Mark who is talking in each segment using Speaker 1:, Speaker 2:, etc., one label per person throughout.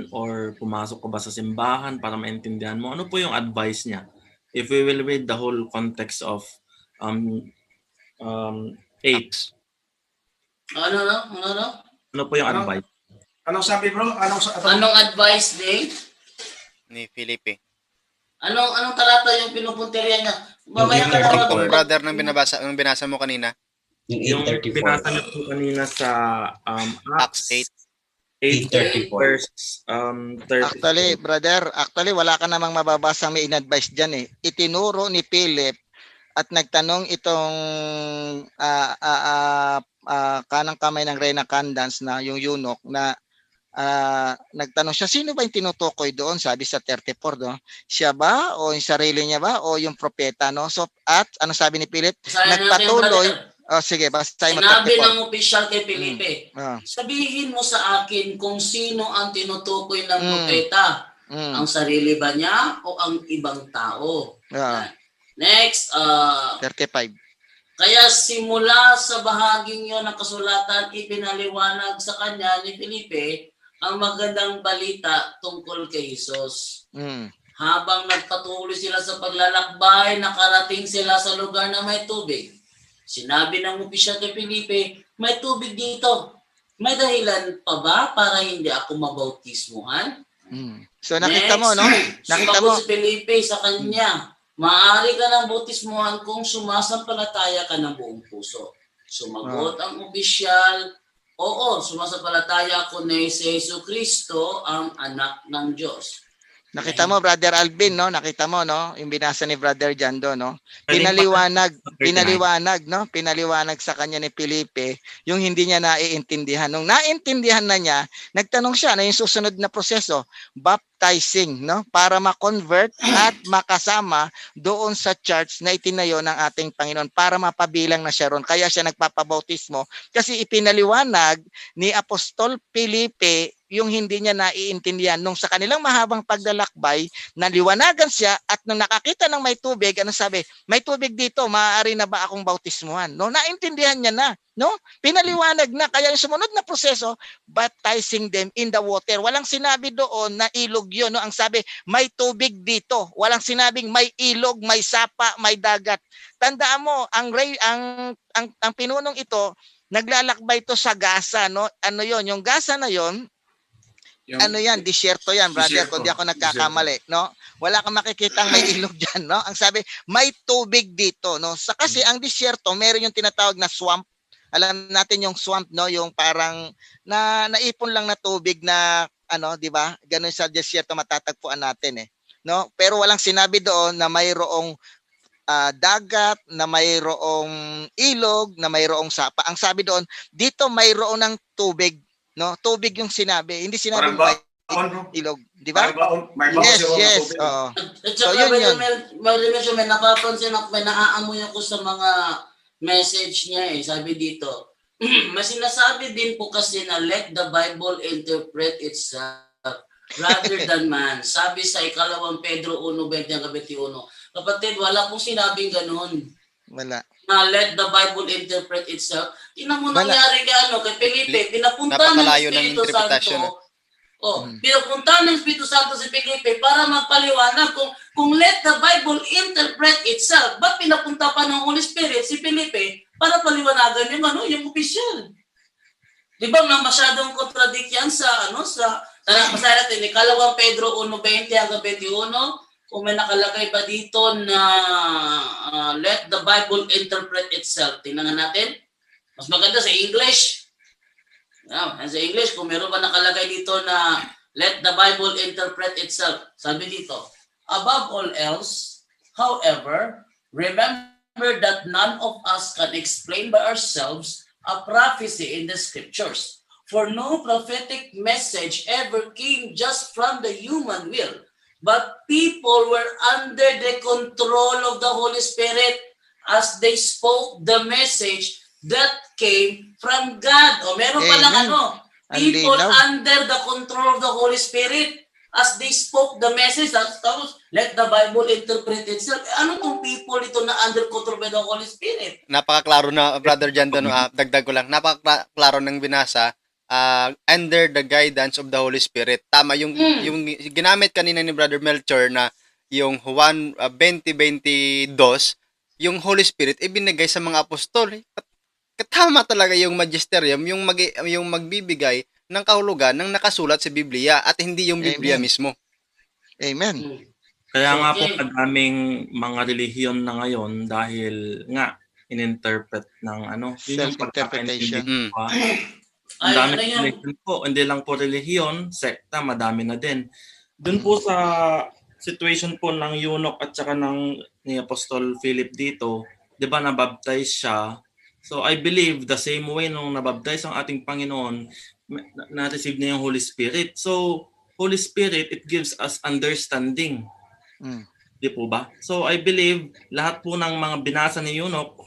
Speaker 1: or pumasok ka ba sa simbahan para maintindihan mo? Ano po yung advice niya? If we will read the whole context of 8,
Speaker 2: Acts.
Speaker 1: ano po yung advice?
Speaker 3: Anong sabi bro?
Speaker 4: Anong advice
Speaker 2: Ni Felipe.
Speaker 4: Anong talata yung pinupunteriya niya? Mamaya ka na
Speaker 2: Yung brother ng binasa mo kanina.
Speaker 1: Yung pinasa niyo po kanina sa
Speaker 2: Acts 8.
Speaker 1: 8:34 verse 30.
Speaker 5: Actually, wala ka namang mababasang may in-advise dyan eh. Itinuro ni Philip at nagtanong itong kanang kamay ng Reyna Candance na yung eunuch na nagtanong siya, sino ba yung tinutukoy doon? Sabi sa 34, no? Siya ba? O yung sarili niya ba? O yung propeta, no? So, at ano sabi ni Philip? Nagpatuloy. Sige, basahin mo 34.
Speaker 4: Sinabi ng opisyal kay Felipe, sabihin mo sa akin kung sino ang tinutukoy ng propeta. Ang sarili ba niya o ang ibang tao? Next,
Speaker 5: 35.
Speaker 4: Kaya simula sa bahaging yon ng kasulatan, ipinaliwanag sa kanya ni Felipe ang magandang balita tungkol kay Jesus. Habang nagpatuloy sila sa paglalakbay, nakarating sila sa lugar na may tubig. Sinabi ng opisyal kay Felipe, may tubig dito. May dahilan pa ba para hindi ako mabautismuhan?
Speaker 5: So nakita mo, no? Nakita mo
Speaker 4: si Felipe sa kanya, maaari ka ng bautismuhan kung sumasampalataya ka ng buong puso. Sumagot ang opisyal, oo, sumasampalataya ako na si Jesucristo ang anak ng Diyos.
Speaker 5: Nakita mo, Brother Alvin, no? Nakita mo, no? Yung binasa ni Brother Jando, no? Pinaliwanag, no? Pinaliwanag sa kanya ni Felipe yung hindi niya naiintindihan. Nung naintindihan na niya, nagtanong siya na yung susunod na proseso, baptizing, no? Para ma-convert at makasama doon sa church na itinayo ng ating Panginoon para mapabilang na siya ron. Kaya siya nagpapabautismo kasi ipinaliwanag ni Apostol Felipe yung hindi niya naiintindihan. Nung sa kanilang mahabang paglalakbay, naliwanagan siya at nung nakakita ng may tubig, ano sabi? May tubig dito, maaari na ba akong bautismuhan? No, naintindihan niya na, no? Pinaliwanag na, kaya yung sumunod na proseso, baptizing them in the water. Walang sinabi doon na ilog yun, no? Ang sabi, may tubig dito. Walang sinabing may ilog, may sapa, may dagat. Tandaan mo, ang pinunong ito, naglalakbay ito sa Gaza, no? Ano yon? Yung Gaza na yon, ano yan, disyerto yan, brother, kung di ako nagkakamali, no? Wala kang makikitang may ilog dyan, no? Ang sabi, may tubig dito, no? Kasi ang disyerto, meron yung tinatawag na swamp. Alam natin yung swamp, no? Yung parang naipon lang na tubig na, ano, di ba? Ganun sa disyerto matatagpuan natin, no? Pero walang sinabi doon na mayroong dagat, na mayroong ilog, na mayroong sapa. Ang sabi doon, dito mayroon ng tubig, no? Tubig yung sinabi, hindi sinabi may ilog, di ba? Yes.
Speaker 4: So yun. May napapansin ako, may naaamoy ako sa mga message niya Sabi dito, may sinasabi din po kasi na let the Bible interpret itself rather than man. Sabi sa 2 Pedro 1:20-21. Kapatid, wala pong sinabing ganun.
Speaker 5: Wala.
Speaker 4: Na let the Bible interpret itself. Tingnan mo nangyari kay Felipe, pinapunta ng Espiritu Santo. Pinapunta ng Espiritu Santo si Felipe para magpaliwanag kung let the Bible interpret itself. Ba't pinapunta pa ng Holy Spirit si Felipe para paliwanagan yung opisyal? Di ba masyadong contradict yan sa basahin natin, 2 Pedro 1:20-21. Kung may nakalagay ba dito na let the Bible interpret itself. Tingnan natin. Mas maganda sa English. Sa English, kung meron ba nakalagay dito na let the Bible interpret itself. Sabi dito, above all else, however, remember that none of us can explain by ourselves a prophecy in the scriptures. For no prophetic message ever came just from the human will. But people were under the control of the Holy Spirit as they spoke the message that came from God. Meron palang people under the control of the Holy Spirit as they spoke the message. Tapos, let the Bible interpret itself. Ano tong people ito na under control by the Holy Spirit?
Speaker 2: Napakaklaro na, Brother John, dagdag ko lang. Napakaklaro ng binasa. under the guidance of the Holy Spirit. Tama yung ginamit kanina ni Brother Melchor na yung Juan 20:22, yung Holy Spirit ibinigay sa mga apostol. Tama talaga yung magisterium, yung magbibigay ng kahulugan ng nakasulat sa Biblia at hindi yung Biblia
Speaker 5: Amen.
Speaker 2: mismo.
Speaker 5: Amen.
Speaker 1: Kaya nga po
Speaker 4: Okay.
Speaker 1: madaming mga relihiyon na ngayon dahil nga ininterpret ng yun yung
Speaker 5: Self-interpretation.
Speaker 1: pagkakaintindi ko,
Speaker 4: Ay,
Speaker 1: Ang dami
Speaker 4: ano yan?
Speaker 1: relihiyon po, hindi lang po relihiyon, sekta, madami na din. Doon po sa situation po ng eunuch at saka ni Apostol Philip dito, 'di ba nabaptize siya? So I believe the same way nung nabaptize ang ating Panginoon, na-receive niya yung Holy Spirit. So Holy Spirit, it gives us understanding.
Speaker 5: Mm.
Speaker 1: Di po ba? So I believe lahat po ng mga binasa ni eunuch,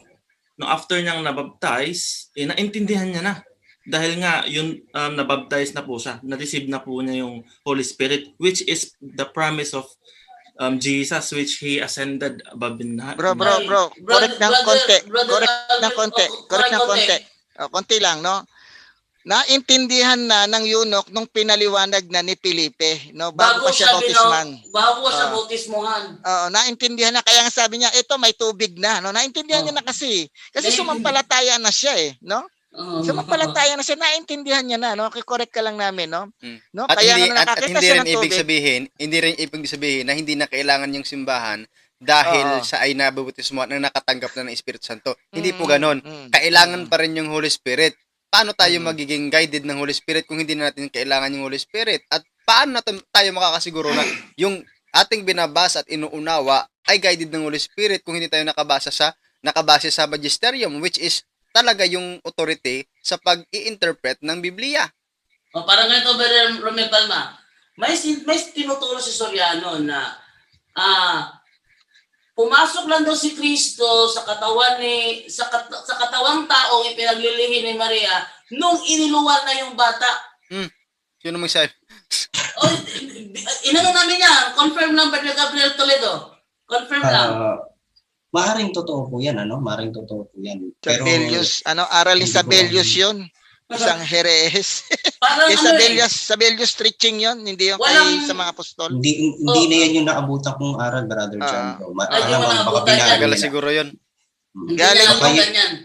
Speaker 1: no after niyang nabaptize, naintindihan niya na. Dahil nga, yun, nabaptize na po siya. Na-receive na po niya yung Holy Spirit, which is the promise of Jesus, which He ascended above in
Speaker 5: Bro. Correct ng konti. Correct ng konti. Konti lang, no? Naintindihan na ng eunuch nung pinaliwanag na ni Felipe, no? Bago pa siya bautisman.
Speaker 4: Bago siya bautismuhan.
Speaker 5: Oo, naintindihan na. Kaya nga sabi niya, ito may tubig na, no? Naintindihan niya na kasi. Kasi sumampalataya na siya, no? Sumampalataya na siya, naintindihan niya na, no? Correct ka lang namin, no? No?
Speaker 2: At
Speaker 5: Kaya
Speaker 2: hindi,
Speaker 5: nga
Speaker 2: at
Speaker 5: nakakita
Speaker 2: hindi
Speaker 5: siya
Speaker 2: rin
Speaker 5: ng
Speaker 2: ibig
Speaker 5: tubig.
Speaker 2: sabihin na hindi na kailangan yung simbahan dahil
Speaker 5: Oo.
Speaker 2: sa ay nabautismo na nakatanggap na ng Espiritu Santo. Hindi po ganon. Kailangan pa rin yung Holy Spirit. Paano tayo magiging guided ng Holy Spirit kung hindi natin kailangan yung Holy Spirit? At paano tayo makakasiguro na yung ating binabasa at inuunawa ay guided ng Holy Spirit kung hindi tayo nakabase sa magisterium, which is talaga yung authority sa pag-i-interpret ng Biblia.
Speaker 4: Parang ganito, Brother Romel Palma. May tinuturo si Soriano na pumasok lang daw si Kristo sa katawan sa katawang taong ipinaglilihi ni Maria nung iniluwal na yung bata.
Speaker 2: Yun ang magsabi.
Speaker 4: Inano namin yan. Confirm lang, Brother Gabriel Toledo. Confirm lang.
Speaker 3: Maaaring totoo po yan, Maaaring totoo po yan.
Speaker 5: Sabelius, aral ni Sabelius yun. Isang heres.
Speaker 4: Parang
Speaker 5: Sabelius preaching yun, hindi yung sa mga apostol.
Speaker 3: Hindi na yan yung naabutan kong aral, Brother John.
Speaker 2: Tagala siguro yun.
Speaker 5: Galing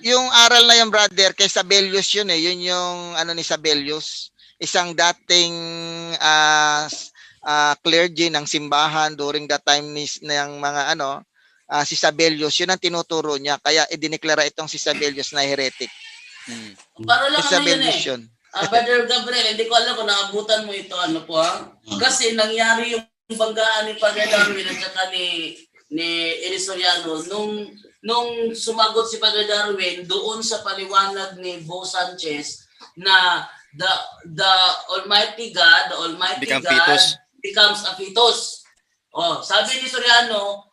Speaker 5: yung aral na yung brother kay Sabelius yun eh. Yun yung ni Sabelius. Isang dating clergy ng simbahan during that time ng mga si Sabelius, yun ang tinuturo niya. Kaya idineklara itong si Sabelius na heretic.
Speaker 4: Para lang
Speaker 5: Sabelius
Speaker 4: yun
Speaker 5: yun.
Speaker 4: Brother Gabriel, hindi ko alam kung naabutan mo ito, Kasi nangyari yung banggaan ni Padre Darwin at saka ni Eli Soriano nung sumagot si Padre Darwin doon sa paliwanag ni Bo Sanchez na the Almighty God, becomes a fetus. Sabi ni Soriano,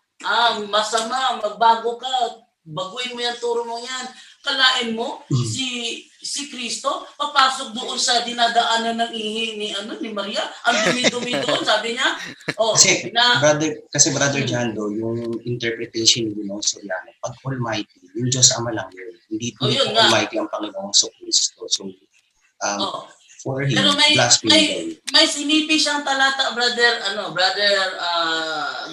Speaker 4: masama, magbago ka, baguhin mo yan, turo mo yan. Kalain mo, si Kristo, papasok doon sa dinadaanan ng ihi ni Maria, ang dumi-dumi doon, sabi niya.
Speaker 3: Kasi Brother Jando, yung interpretation ni Soriano, pag Almighty, yung Diyos Ama lang yun. Hindi po Almighty ang Panginoong Kristo. So, for him,
Speaker 4: pero may sinipi siyang talata, Brother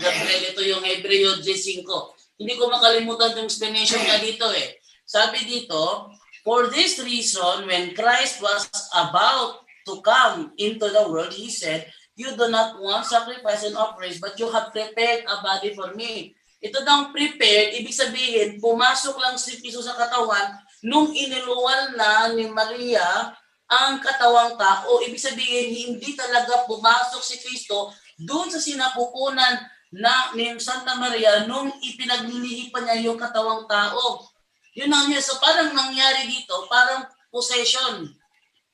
Speaker 4: Gabriel, ito yung Hebreo 5. Hindi ko makalimutan yung explanation niya dito eh. Sabi dito, for this reason, when Christ was about to come into the world, He said, you do not want sacrifice and offerings, but you have prepared a body for me. Ito daw prepared, ibig sabihin, pumasok lang si Kristo sa katawan nung iniluwal na ni Maria ang katawang tao. Ibig sabihin, hindi talaga pumasok si Kristo doon sa sinapupunan ni Santa Maria nung ipinaglilihi pa niya yung katawang tao. Yun ang niya. So parang nangyari dito, parang possession.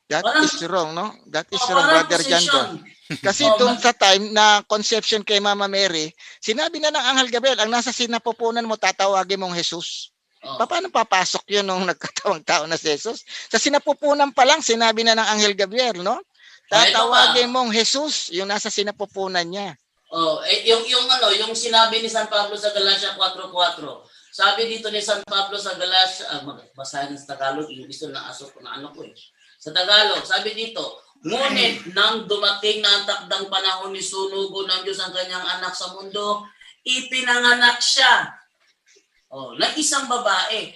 Speaker 5: That is wrong, no? That is wrong, Brother Jando. Kasi doon sa time na conception kay Mama Mary, sinabi na ng Anghel Gabriel, ang nasa sinapupunan mo, tatawagin mong Jesus. Paano papasok yun nung nagkatawang tao na si Jesus? Sa sinapupunan pa lang, sinabi na ng Anghel Gabriel, no? Tatawagin mong Jesus, yung nasa sinapupunan niya.
Speaker 4: Yung sinabi ni San Pablo sa Galatia 4:4. Sabi dito ni San Pablo sa Galatia, basahin sa Tagalog, yung gusto na aso ko na ko eh. Sa Tagalog, sabi dito, ngunit nang dumating na ang takdang panahon ni sunugo ng Diyos ang kanyang anak sa mundo, ipinanganak siya ng isang babae.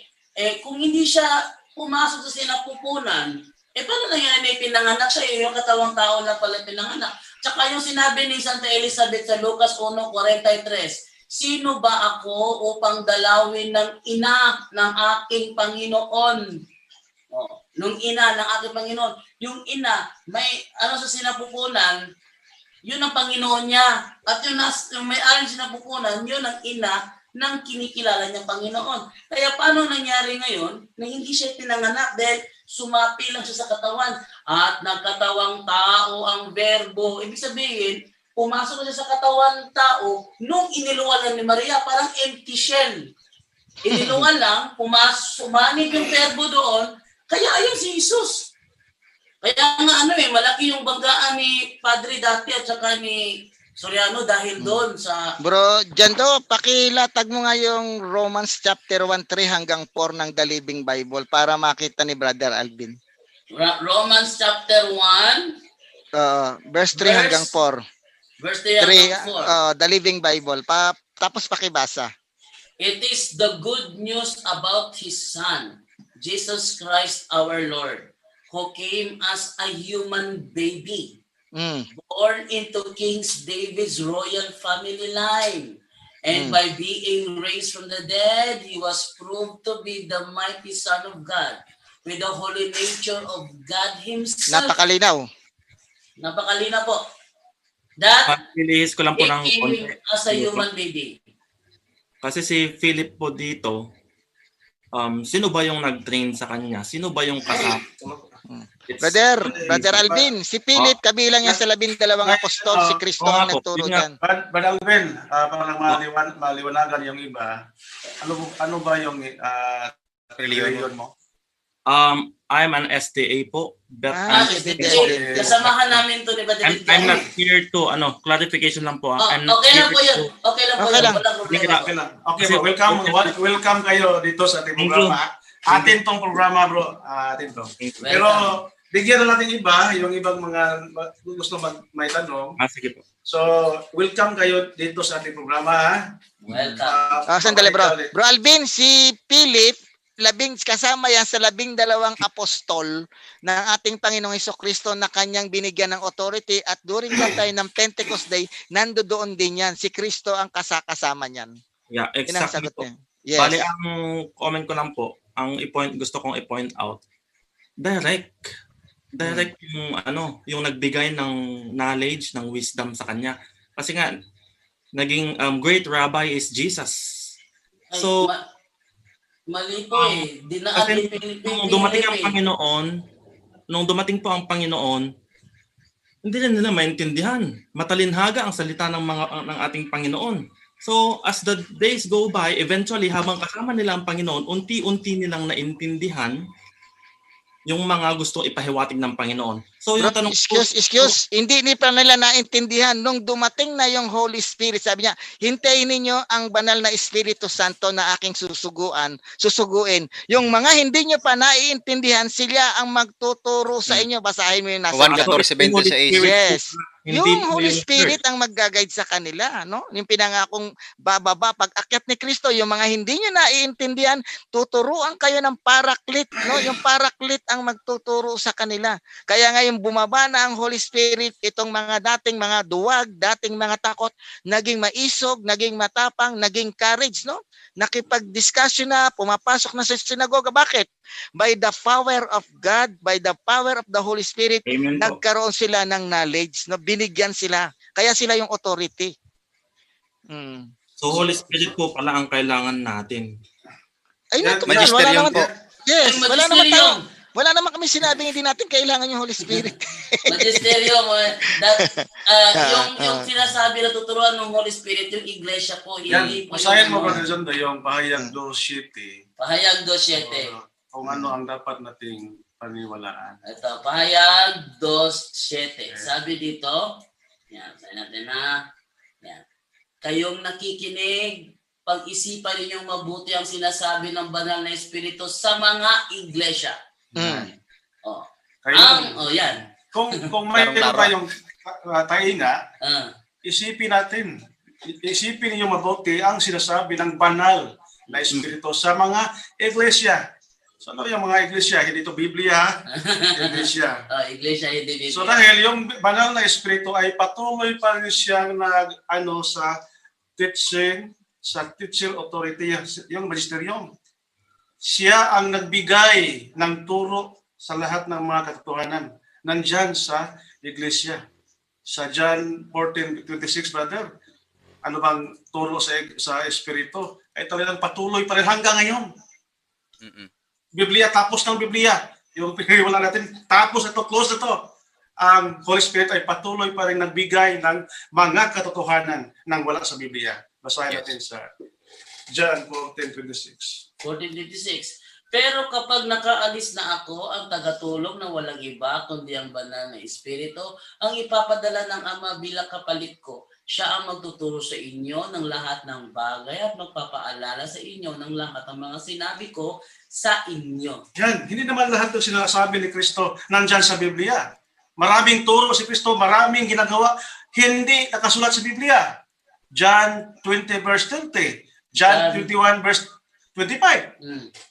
Speaker 4: Kung hindi siya pumasok sa sinapupunan, paano nangyari na ipinanganak siya? Yung katawang tao na pala pinanganak. Tsaka yung sinabi ni Santa Elizabeth sa Lucas 1:43, sino ba ako upang dalawin ng ina ng aking Panginoon? Nung ina ng aking Panginoon. Yung ina, may sa sinapupunan, yun ang Panginoon niya. At yung may-ari sinapupunan, yun ang ina ng kinikilala niyang Panginoon. Kaya paano nangyari ngayon na hindi siya pinanganak dahil sumapi lang siya sa katawan at nagkatawang tao ang verbo. Ibig sabihin, pumasok siya sa katawan tao nung iniluwalan ni Maria, parang empty shell. Iniluwan lang, sumanib yung verbo doon, kaya ayun si Jesus. Kaya nga malaki yung banggaan ni Padre dati at saka ni Soriano dahil doon sa...
Speaker 5: Bro, Jando, pakilatag mo nga yung Romans chapter 1:3 hanggang 4 ng The Living Bible para makita ni Brother Alvin.
Speaker 4: Romans chapter 1,
Speaker 5: verse 3 hanggang 4.
Speaker 4: Verse 3 hanggang 4.
Speaker 5: The Living Bible. Tapos pakibasa.
Speaker 4: It is the good news about His Son, Jesus Christ our Lord, who came as a human baby. Born into King David's royal family line. And by being raised from the dead, he was proved to be the mighty Son of God with the holy nature of God Himself.
Speaker 5: Napakalinaw.
Speaker 4: Napakalinaw po. That
Speaker 1: Pilihis ko lang po ng
Speaker 4: he came as a human baby.
Speaker 1: Kasi si Philip po dito, sino ba yung nag-train sa kanya? Sino ba yung kasama?
Speaker 5: Brother Alvin, si Philip kabilang yan sa 12 apostol, si Kristo ang nagturo dyan.
Speaker 6: Brother Alvin, para maliwanagan yung iba, ano ba yung religion mo?
Speaker 1: I'm an SDA po. But
Speaker 4: kasamahan namin to ni Brother Alvin.
Speaker 1: I'm not here to, clarification lang po.
Speaker 4: Okay lang po yun. Okay lang po yun. Walang problema.
Speaker 6: Okay, welcome kayo dito sa ating programa. Atin tong programa, bro. Atin to. Pero bigyan na natin yung ibang mga gusto may tanong.
Speaker 1: Sige po.
Speaker 6: So, welcome kayo dito sa ating programa.
Speaker 4: Welcome.
Speaker 5: Sandali bro. Bro Alvin, si Philip, kasama yan sa 12 apostol ng ating Panginoong Hesukristo na kanyang binigyan ng authority at during that time ng Pentecost Day, nandoon din yan. Si Kristo ang kasama niyan.
Speaker 1: Yeah, exactly po.
Speaker 5: Yes.
Speaker 1: Bali, ang comment ko lang po, gusto kong i-point out, direct yung nagbigay ng knowledge, ng wisdom sa kanya. Kasi nga, naging great rabbi is Jesus. So,
Speaker 4: mali po
Speaker 1: nung dumating po ang Panginoon, hindi na nila maintindihan. Matalinhaga ang salita ng ating Panginoon. So, as the days go by, eventually, habang kasama nila ang Panginoon, unti-unti nilang naintindihan yung mga gustong ipahiwatig ng Panginoon. So, yung tanong
Speaker 5: excuse, hindi pa nila naintindihan. Nung dumating na yung Holy Spirit, sabi niya, hintayin ninyo ang banal na Espiritu Santo na aking susuguin. Yung mga hindi nyo pa naiintindihan, sila ang magtuturo sa inyo. Basahin mo yung nasa
Speaker 2: 1:14-26.
Speaker 5: Yes. Yung Holy Spirit ang mag-guide sa kanila, no? Yung pinangakong bababa pag akyat ni Kristo, yung mga hindi niyo naiintindihan, tuturuan kayo ng Paraclete, no? Yung Paraclete ang magtuturo sa kanila. Kaya ngayon bumaba na ang Holy Spirit, itong mga dating mga duwag, dating mga takot, naging maisog, naging matapang, naging courage, no? Nakipag-discussion na, pumapasok na sa sinagoga. Bakit? By the power of God, by the power of the Holy Spirit,
Speaker 1: Amen,
Speaker 5: nagkaroon sila ng knowledge, no? Binigyan sila. Kaya sila yung authority.
Speaker 1: So, Holy Spirit po pala ang kailangan natin.
Speaker 5: Ay,
Speaker 2: magisterium po.
Speaker 5: Yes, wala naman kami sinabing hindi natin kailangan yung Holy Spirit.
Speaker 4: Magisterium, yung sinasabi na tuturuan ng Holy Spirit, yung iglesia po.
Speaker 6: Usahin mo pa rin yung Pahayag 2:7.
Speaker 4: Pahayag 2:7.
Speaker 6: Kung ano ang dapat nating paniwalaan.
Speaker 4: Ito, Pahayag 2:7. Sabi dito, yan, sabi natin na, yan. Kayong nakikinig, pag-isipan ninyong mabuti ang sinasabi ng banal na Espiritu sa mga iglesia. Yan.
Speaker 6: Kung mayroon tayong tainga, isipin niyo mabuti ang sinasabi ng banal na Espiritu sa mga iglesia. So ano yung mga iglesia? Hindi ito Biblia, iglesia.
Speaker 4: Iglesia, hindi Biblia.
Speaker 6: So dahil yung banal na Espiritu ay patuloy pa rin siyang sa teaching authority, yung magisterium. Siya ang nagbigay ng turo sa lahat ng mga katotohanan. Nandyan sa iglesia. Sa John 14:26, brother, ano bang turo sa Espiritu? Ay talagang patuloy pa rin hanggang ngayon. Biblia, tapos ng Biblia. Yung pinag-iwala natin, tapos ito, close na to. Ang Holy Spirit ay patuloy pa rin nagbigay ng mga katotohanan nang wala sa Biblia. Basahin natin sa John 14:26.
Speaker 4: 14:26. Pero kapag nakaalis na ako, ang tagatulong na walang iba kundi ang banal na Espiritu, ang ipapadala ng Ama bilang kapalit ko. Siya ang magtuturo sa inyo ng lahat ng bagay at magpapaalala sa inyo ng lahat ng mga sinabi ko sa inyo.
Speaker 6: Yan, hindi naman lahat ng sinasabi ni Kristo nandyan sa Biblia. Maraming turo si Kristo, maraming ginagawa, hindi nakasulat sa Biblia. John 20 verse 20, John 21 verse 25.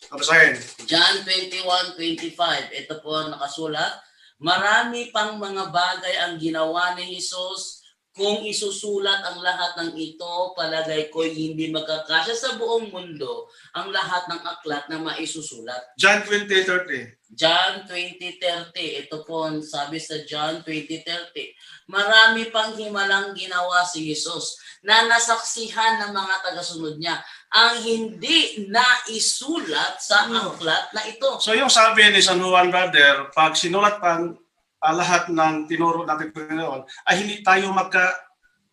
Speaker 6: Basahin.
Speaker 4: John 21:25. Ito po ang nakasulat. Marami pang mga bagay ang ginawa ni Jesus. Kung isusulat ang lahat ng ito, palagay ko'y hindi magkakasya sa buong mundo ang lahat ng aklat na maisusulat.
Speaker 6: John 20:30.
Speaker 4: John 20:30. Ito po ang sabi sa John 20:30. Marami pang himalang ginawa si Jesus na nasaksihan ng mga tagasunod niya ang hindi naisulat sa aklat na ito.
Speaker 6: So yung sabi ni San Juan, brother, pag sinulat pang lahat ng tinuro natin Panginoon, ay hindi tayo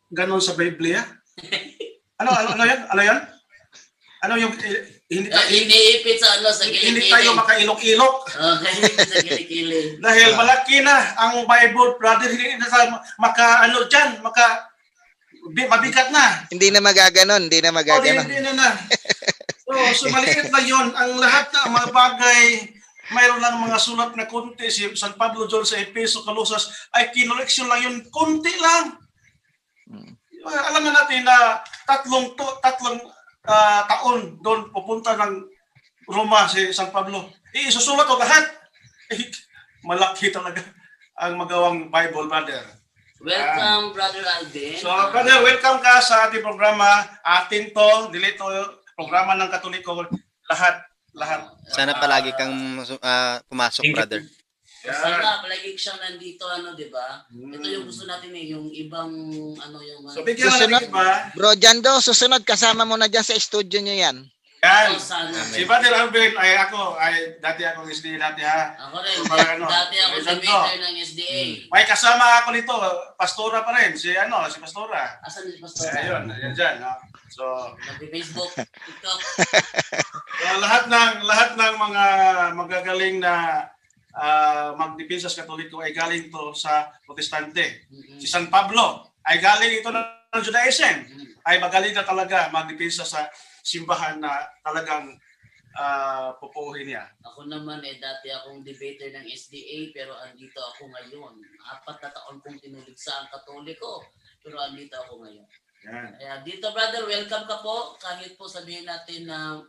Speaker 6: ganon sa Biblia? Ano yan? Ano yung
Speaker 4: iniipit sa sa kilikili.
Speaker 6: Hindi tayo makailok-ilok.
Speaker 4: Iniipit sa kilikili.
Speaker 6: Dahil malaki na ang Bible, brother, hindi na tayo mabigat na.
Speaker 5: Hindi na magaganon.
Speaker 6: Hindi na. So maliit na yon. Ang lahat ng mga bagay, mayroon lang mga sulat na konti. Si San Pablo John sa Efeso, Colossus, ay kinoleksyon lang yun. Konti lang. Alam na natin na tatlong taon doon pupunta ng Roma si San Pablo. Isusulat o lahat. Malaki talaga ang magawang Bible, brother.
Speaker 4: Welcome, Brother Alvin.
Speaker 6: So, brother, welcome ka sa ating programa. Atin to, dilito programa ng Katoliko. Lahat.
Speaker 2: Sana palagi kang pumasok, brother.
Speaker 4: Sana palagi siyang nandito, di ba? Ito yung gusto natin yung ibang, yung...
Speaker 6: So, bigyan natin iba.
Speaker 5: Bro Jando, susunod, kasama mo na dyan sa studio nyo yan.
Speaker 6: Yan. Si Brother Alvin, dati ako ng SDA dati ha.
Speaker 4: Ako rin, dati ako debater ng SDA.
Speaker 6: May kasama ako nito, pastora pa rin, si pastora.
Speaker 4: Asan si pastora?
Speaker 6: Ayun, dyan. So,
Speaker 4: nag-Facebook, TikTok.
Speaker 6: So, lahat ng mga magagaling na magdepensa sa Katoliko ay galing to sa Protestante. Si San Pablo ay galing ito ng Judaism. Ay magaling na talaga magdepensa sa simbahan na talagang pupuhin niya.
Speaker 4: Ako naman dati akong debater ng SDA pero andito ako ngayon. 4 na taon kong tinuligsa ang Katoliko pero andito ako ngayon.
Speaker 6: Yan.
Speaker 4: Kaya dito, brother, welcome ka po. Kahit po sabihin natin na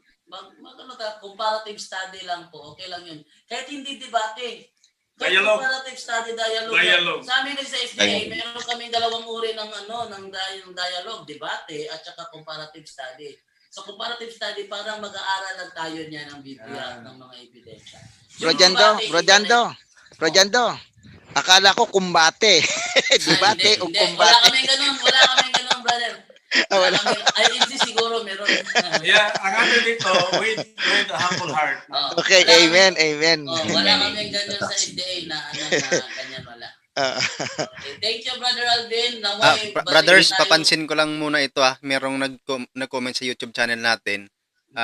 Speaker 4: comparative study lang po. Okay lang yun. Kahit hindi debate.
Speaker 6: Dialogue.
Speaker 4: Comparative study, dialogue. Sa amin sa SDA, meron kaming 2 uri ng dialogue, debate at saka comparative study. So comparative study, parang mag-aaral lang tayo niya ng Biblia, ng mga ebidensya.
Speaker 5: Bro Jando, akala ko kumbate. Debate o kumbate.
Speaker 4: Wala kaming ganun, brother. Wala. INC siguro meron.
Speaker 6: Yeah, ang atin dito, with a humble heart.
Speaker 5: Okay, amen.
Speaker 4: Wala kaming ganun sa SDA na ganyan wala. Okay, thank you, Brother Alvin.
Speaker 2: Brothers, papansin ko lang muna ito Merong nag-comment sa YouTube channel natin.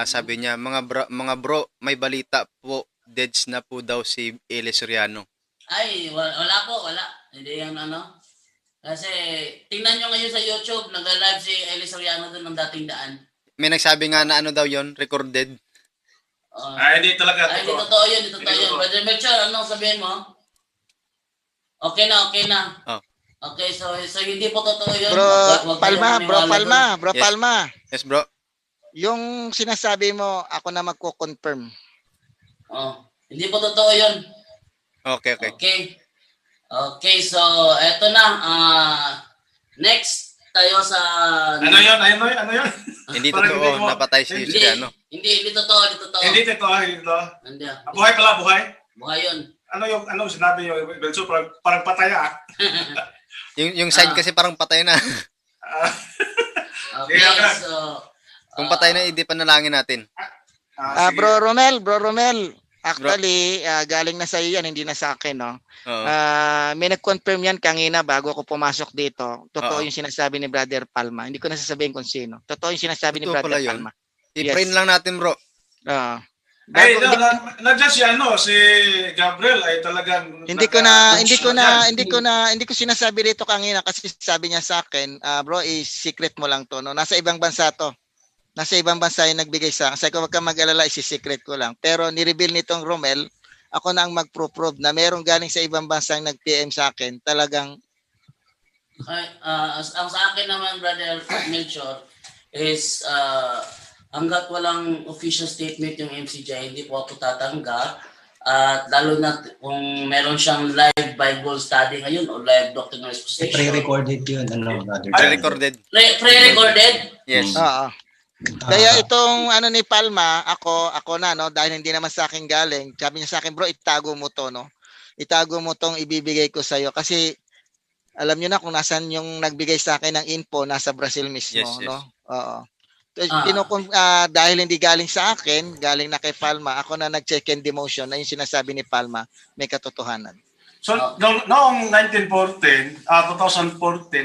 Speaker 2: Sabi niya, mga bro, may balita po, deads na po daw si Eli Soriano.
Speaker 4: Ay, wala. Hindi yung Kasi tingnan nyo ngayon sa YouTube, nag-live si Eli Soriano doon ng dating daan.
Speaker 2: May nagsabi nga na daw yon, recorded.
Speaker 6: Hindi talaga.
Speaker 4: Hindi totoo yun. Brother Melchor, anong sabihin mo? Okay na, okay na.
Speaker 2: Oh.
Speaker 4: Okay, so hindi po totoo yun.
Speaker 5: Bro
Speaker 4: Wag
Speaker 5: Palma,
Speaker 4: kayong
Speaker 5: bro
Speaker 4: maniwala
Speaker 5: Palma,
Speaker 4: doon.
Speaker 5: bro
Speaker 2: Yes.
Speaker 5: Palma.
Speaker 2: Yes, bro.
Speaker 5: Yung sinasabi mo, ako na magko-confirm.
Speaker 4: Oh, hindi po totoo yun.
Speaker 2: Okay.
Speaker 4: Okay. Okay, so eto na. Next tayo sa...
Speaker 6: Ano yun?
Speaker 2: Hindi
Speaker 6: Parang
Speaker 2: totoo,
Speaker 6: hindi mo-
Speaker 2: napatay si
Speaker 4: Hindi,
Speaker 2: ano.
Speaker 4: hindi totoo, hindi totoo.
Speaker 6: Hindi ito.
Speaker 4: Hindi.
Speaker 6: Buhay pala, buhay.
Speaker 4: Buhay yun.
Speaker 6: Ano sinabi nyo, Belso? Parang pataya.
Speaker 2: Yung sign kasi parang patay na.
Speaker 4: Okay,
Speaker 6: Yeah.
Speaker 4: so...
Speaker 2: Kung patay na, hindi pa nalangin natin.
Speaker 6: Sige.
Speaker 5: Bro Romel, actually, galing na sa iyo yan, hindi na sa akin, no?
Speaker 2: Oo.
Speaker 5: May nag-confirm yan kanina bago ako pumasok dito. Totoo
Speaker 2: Oo.
Speaker 5: yung sinasabi ni Brother Palma. Hindi ko na sasabihin kung sino. Totoo yung sinasabi ni
Speaker 2: Totoo
Speaker 5: Brother
Speaker 2: pala yun?
Speaker 5: Palma.
Speaker 2: I-pray lang natin, bro.
Speaker 6: Ay,
Speaker 5: Bago-
Speaker 6: nandiyan si Gabriel ay talagang
Speaker 5: hindi ko sinasabi dito kanina kasi sabi niya sa akin, bro, secret mo lang to, no? Nasa ibang bansa to. Nasa ibang bansa yung nagbigay sa akin. Sabi ko, wag kang mag-alala, isi-secret ko lang. Pero ni-reveal nitong Romel, ako na ang mag-prove na merong galing sa ibang bansa ang nag-PM sa akin. Talagang,
Speaker 4: ang sa akin naman, Brother Melchor, is hanggat walang official statement yung MCJ, hindi po ako tatanggap. At lalo na kung meron siyang live Bible study ngayon o live doctrinal exposition.
Speaker 3: Pre-recorded yun, brother.
Speaker 2: Pre-recorded.
Speaker 4: Pre-recorded?
Speaker 2: Yes.
Speaker 5: oo. Kaya itong ano ni Palma, ako na, no, dahil hindi naman sa akin galing, sabi niya sa akin, bro, itago mo to, no? Itago mo tong ibibigay ko sa iyo kasi alam niyo na kung nasan yung nagbigay sa akin ng info, nasa Brazil mismo,
Speaker 2: Yes.
Speaker 5: no? Oo. Dahil hindi galing sa akin, galing na kay Palma, ako na nag-check and demotion na yung sinasabi ni Palma, may katotohanan.
Speaker 6: So, noong 2014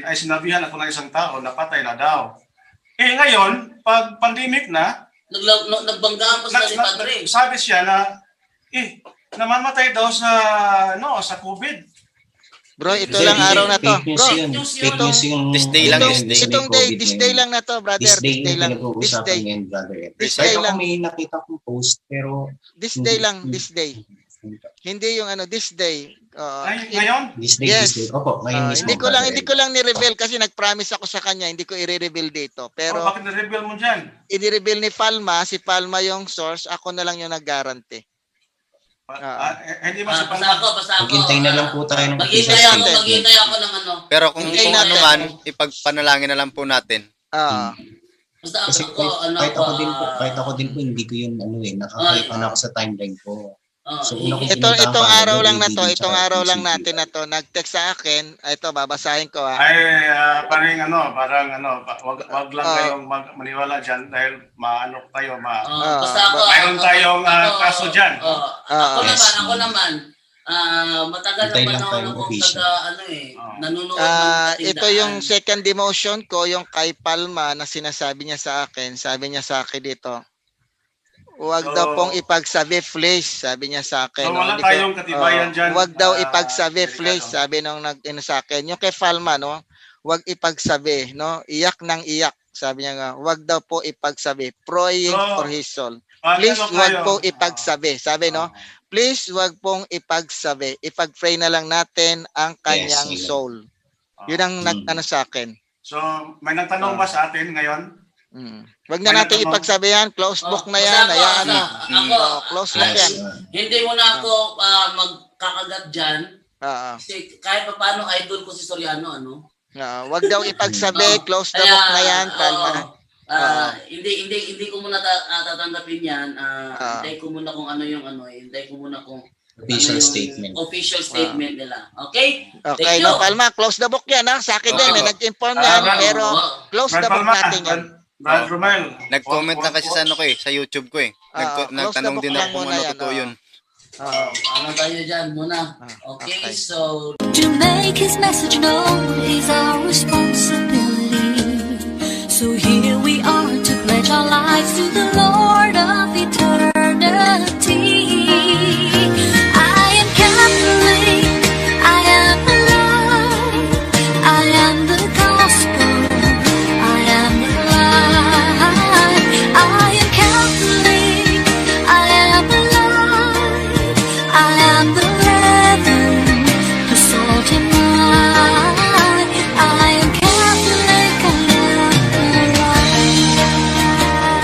Speaker 6: ay sinabihan ako ng isang tao na patay na daw. Ngayon, pag pandemic na,
Speaker 4: Nagbanggaan pa sila ni Padre.
Speaker 6: sabi siya na, namamatay daw sa COVID.
Speaker 5: Bro, ito lang araw na to. Bro,
Speaker 3: Fake news yung
Speaker 2: This day lang,
Speaker 5: this day lang na to, brother.
Speaker 3: This day
Speaker 5: This day lang.
Speaker 3: yung
Speaker 5: This
Speaker 3: pinag-uusapan
Speaker 5: day.
Speaker 3: ngayon, brother.
Speaker 5: This
Speaker 3: Kahit
Speaker 5: day
Speaker 3: ako
Speaker 5: lang.
Speaker 3: may nakita kong post, pero...
Speaker 5: This day lang, this day. Hindi yung this day.
Speaker 6: Ngayon?
Speaker 3: This day. Opo, ngayon mismo.
Speaker 5: Hindi ko lang ni-reveal kasi nag-promise ako sa kanya, hindi ko i-reveal dito. Pero
Speaker 6: Bakit na-reveal mo dyan?
Speaker 5: i-reveal ni Palma, si Palma yung source, ako na lang yung nag-guarantee.
Speaker 6: Hindi mo sa
Speaker 4: Basta ako.
Speaker 3: Maghintay na lang po tayo ng
Speaker 4: Maghintay ako ng ano.
Speaker 2: Pero kung
Speaker 5: Hintayin
Speaker 2: ano
Speaker 5: natin.
Speaker 2: man, ipagpanalangin na lang po natin.
Speaker 4: Basta
Speaker 3: Kasi kahit ako din po, hindi ko yun nakakita na ako sa timeline ko. So,
Speaker 5: Itong araw lang na to, natin na to, nag-text sa akin, ito babasahin ko
Speaker 6: Ay, wag lang kayong maniwala dyan dahil tayo,
Speaker 4: basta ako.
Speaker 6: mayroon tayong kaso dyan.
Speaker 4: Ako naman, matagal na
Speaker 3: Hintay lang
Speaker 4: panahon
Speaker 3: tayong
Speaker 4: akong
Speaker 3: official.
Speaker 4: nanonood ng
Speaker 5: ito yung second demotion ko, yung kay Palma na sinasabi niya sa akin. Sabi niya sa akin dito, huwag daw pong ipagsabi flesh, sabi niya sa akin.
Speaker 6: So, wala tayong katibayan dyan.
Speaker 5: Huwag daw ipagsabi flesh, sabi nung sa akin. Yung kay Palma, no, huwag ipagsabi, no, iyak ng iyak. Sabi niya nga, huwag daw po ipagsabi, praying for his soul. Please, huwag po ipagsabi. Sabi, no, please, huwag pong ipagsabi. Ipag-pray na lang natin ang kanyang soul. Yun ang nag-ano sa akin.
Speaker 6: So, may nagtanong ba sa atin ngayon?
Speaker 5: Wag na natin ipagsabihan, close book na yan. Close book yan.
Speaker 4: Hindi mo na ako magkakagat dyan. Kasi kahit pa paano idol ko si Soriano,
Speaker 5: Wag daw ipagsabi, close the book na yan, Palma.
Speaker 4: Hindi ko muna tatanggapin yan. Hintay ko muna kung ano yung hintay ko muna kung official statement nila. Okay?
Speaker 5: Okay, no, Palma, close the book yan, ha? Sa akin din, may nag-inform yan, pero close the book natin yan.
Speaker 6: Brad Romel.
Speaker 2: Nag-comment na kasi sa sa YouTube ko . Nagtanong din ako kung ano totoo yun.
Speaker 4: Ano tayo dyan muna? Okay, so...
Speaker 7: To make his message known is our response.